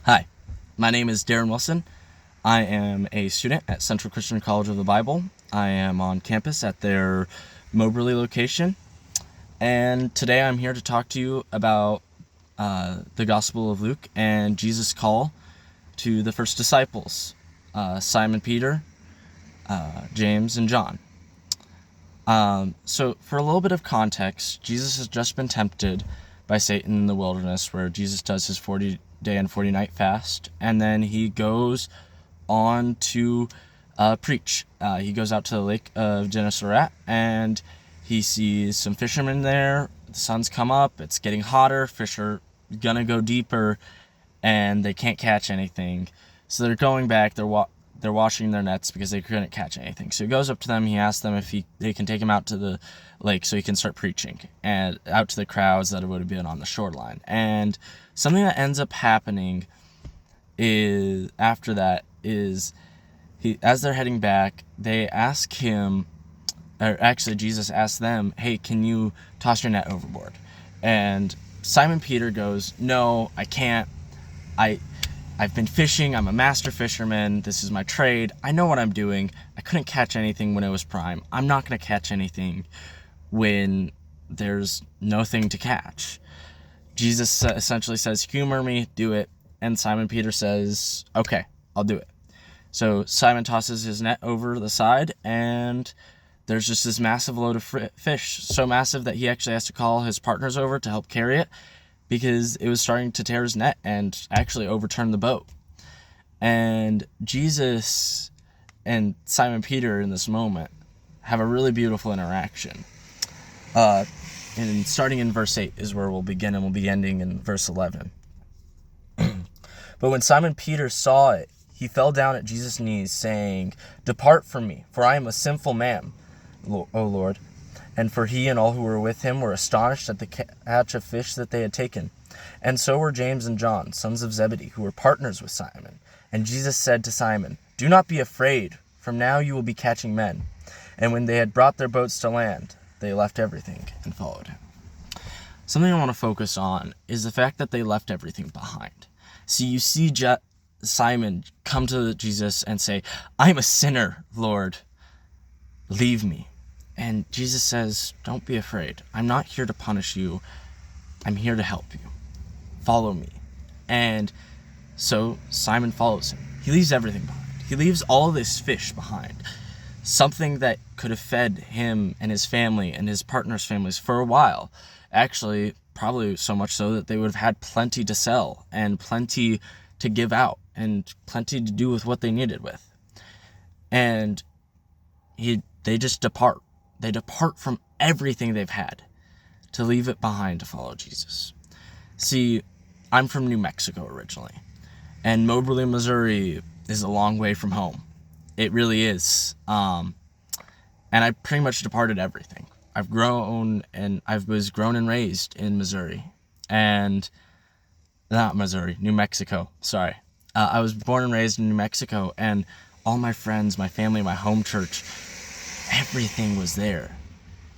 Hi, my name is Darren Wilson. I am a student at Central Christian College of the Bible. I am on campus at their Moberly location, and today I'm here to talk to you about the Gospel of Luke and Jesus' call to the first disciples, Simon Peter, James, and John. So for a little bit of context, Jesus has just been tempted by Satan in the wilderness, where Jesus does his 40-day and 40-night fast, and then he goes on to preach. He goes out to the lake of Gennesaret, and he sees some fishermen there. The sun's come up, it's getting hotter, fish are gonna go deeper, and they can't catch anything. So they're going back, they're washing their nets because they couldn't catch anything. So he goes up to them, he asks them if they can take him out to the lake so he can start preaching, and out to the crowds that would have been on the shoreline. And something that ends up happening is, after that, is as they're heading back, they ask him, or actually Jesus asks them, hey, can you toss your net overboard? And Simon Peter goes, no, I can't. I've been fishing. I'm a master fisherman. This is my trade. I know what I'm doing. I couldn't catch anything when it was prime. I'm not going to catch anything when there's nothing to catch. Jesus essentially says, humor me, do it. And Simon Peter says, okay, I'll do it. So Simon tosses his net over the side, and there's just this massive load of fish. So massive that he actually has to call his partners over to help carry it, because it was starting to tear his net and actually overturn the boat. And Jesus and Simon Peter in this moment have a really beautiful interaction. And starting in verse 8 is where we'll begin, and we'll be ending in verse 11. But when Simon Peter saw it, he fell down at Jesus' knees, saying, "Depart from me, for I am a sinful man, O Lord." And for he and all who were with him were astonished at the catch of fish that they had taken. And so were James and John, sons of Zebedee, who were partners with Simon. And Jesus said to Simon, "Do not be afraid. From now you will be catching men." And when they had brought their boats to land, they left everything and followed him. Something I want to focus on is the fact that they left everything behind. See, you see Simon come to Jesus and say, "I'm a sinner, Lord. Leave me." And Jesus says, don't be afraid. I'm not here to punish you. I'm here to help you. Follow me. And so Simon follows him. He leaves everything behind. He leaves all this fish behind. Something that could have fed him and his family and his partners' families for a while. Actually, probably so much so that they would have had plenty to sell and plenty to give out and plenty to do with what they needed with. And they just depart. They depart from everything they've had to leave it behind to follow Jesus. See, I'm from New Mexico originally, and Moberly, Missouri is a long way from home. It really is. And I pretty much departed everything. I was grown and raised in Missouri, and not Missouri, New Mexico. Sorry. I was born and raised in New Mexico, and all my friends, my family, my home church, everything was there.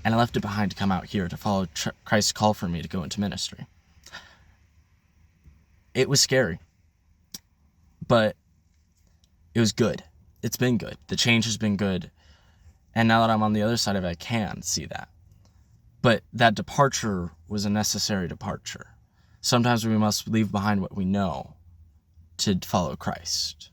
And I left it behind to come out here to follow Christ's call for me to go into ministry. It was scary, but it was good. It's been good. The change has been good. And now that I'm on the other side of it, I can see that. But that departure was a necessary departure. Sometimes we must leave behind what we know to follow Christ.